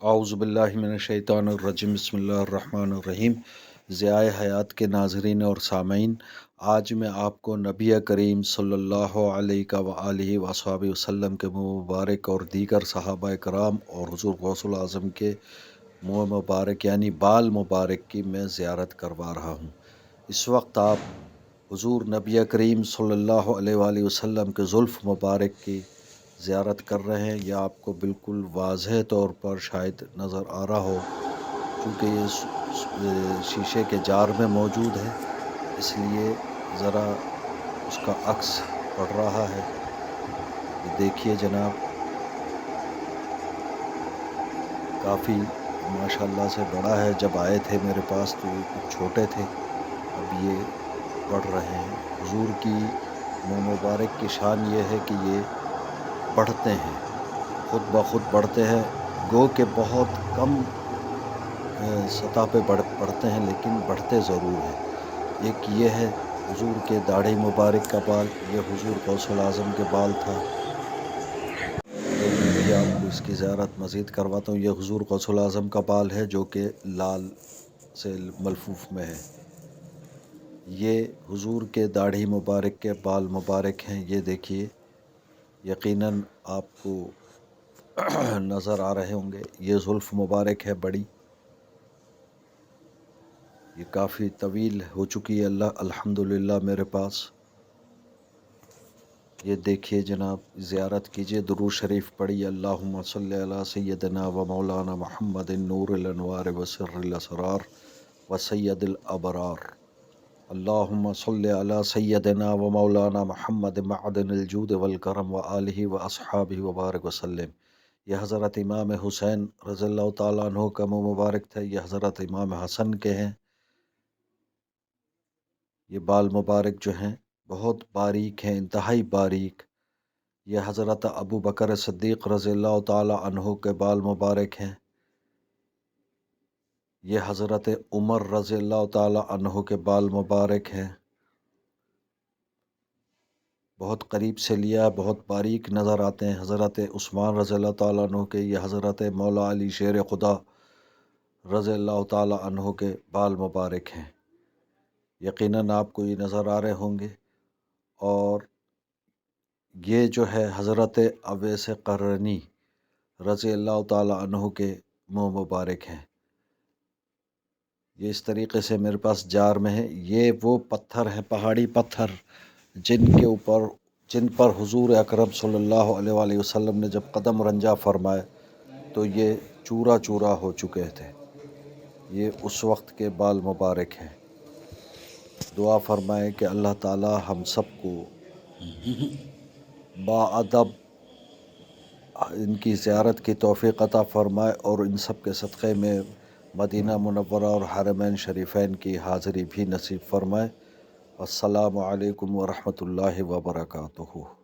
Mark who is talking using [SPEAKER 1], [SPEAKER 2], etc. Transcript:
[SPEAKER 1] اعوذ باللہ من الشیطان الرجیم، بسم اللہ الرحمن الرحیم۔ ضیاء حیات کے ناظرین اور سامعین، آج میں آپ کو نبی کریم صلی اللہ علیہ وآلہ وصحبہ وسلم کے منہ مبارک اور دیگر صحابہ کرام اور حضور غوث الاعظم کے منہ مبارک یعنی بال مبارک کی میں زیارت کروا رہا ہوں۔ اس وقت آپ حضور نبی کریم صلی اللہ علیہ وآلہ وسلم کے زلف مبارک کی زیارت کر رہے ہیں۔ یہ آپ کو بالکل واضح طور پر شاید نظر آ رہا ہو، چونکہ یہ شیشے کے جار میں موجود ہے، اس لیے ذرا اس کا عکس پڑ رہا ہے۔ یہ دیکھیے جناب، کافی ماشاءاللہ سے بڑا ہے۔ جب آئے تھے میرے پاس تو یہ کچھ چھوٹے تھے، اب یہ بڑھ رہے ہیں۔ حضور کی منہ مبارک کی شان یہ ہے کہ یہ بڑھتے ہیں، خود بخود بڑھتے ہیں، گو کہ بہت کم سطح پہ بڑھتے ہیں لیکن بڑھتے ضرور ہیں۔ ایک یہ ہے حضور کے داڑھی مبارک کا بال، یہ حضور غوث الاعظم کے بال تھا۔ تو میں بھی آپ کو اس کی زیارت مزید کرواتا ہوں۔ یہ حضور غوث الاعظم کا بال ہے جو کہ لال سے ملفوف میں ہے۔ یہ حضور کے داڑھی مبارک کے بال مبارک ہیں۔ یہ دیکھیے، یقیناً آپ کو نظر آ رہے ہوں گے۔ یہ زلف مبارک ہے بڑی، یہ کافی طویل ہو چکی ہے الحمدللہ میرے پاس۔ یہ دیکھیے جناب، زیارت کیجئے، درود شریف پڑھیے، اللہم صلی علی سیدنا و مولانا محمد نور الانوار و سر الاسرار و سید الابرار، اللہم صلی علی سیدنا و مولانا محمد معدن الجود والکرم و آلہ و اصحابہ وبارک وسلم۔ یہ حضرت امام حسین رضی اللہ تعالیٰ عنہ کا منہ مبارک تھا، یہ حضرت امام حسن کے ہیں۔ یہ بال مبارک جو ہیں بہت باریک ہیں، انتہائی باریک۔ یہ حضرت ابو بکر صدیق رضی اللہ تعالیٰ عنہ کے بال مبارک ہیں۔ یہ حضرت عمر رضی اللہ تعالیٰ عنہ کے بال مبارک ہیں۔ بہت قریب سے لیا، بہت باریک نظر آتے ہیں۔ حضرت عثمان رضی اللہ تعالیٰ عنہ کے، یہ حضرت مولا علی شیر خدا رضی اللہ تعالیٰ عنہ کے بال مبارک ہیں۔ یقیناً آپ کو یہ نظر آ رہے ہوں گے۔ اور یہ جو ہے حضرت اویس قرنی رضی اللہ تعالیٰ عنہ کے منہ مبارک ہیں۔ یہ اس طریقے سے میرے پاس جار میں ہے۔ یہ وہ پتھر ہیں، پہاڑی پتھر، جن پر حضور اکرم صلی اللہ علیہ وآلہ وسلم نے جب قدم رنجا فرمائے تو یہ چورا چورا ہو چکے تھے۔ یہ اس وقت کے بال مبارک ہیں۔ دعا فرمائے کہ اللہ تعالی ہم سب کو باادب ان کی زیارت کی توفیق عطا فرمائے اور ان سب کے صدقے میں مدینہ منورہ اور حرمین شریفین کی حاضری بھی نصیب فرمائے۔ السلام علیکم ورحمۃ اللہ وبرکاتہ۔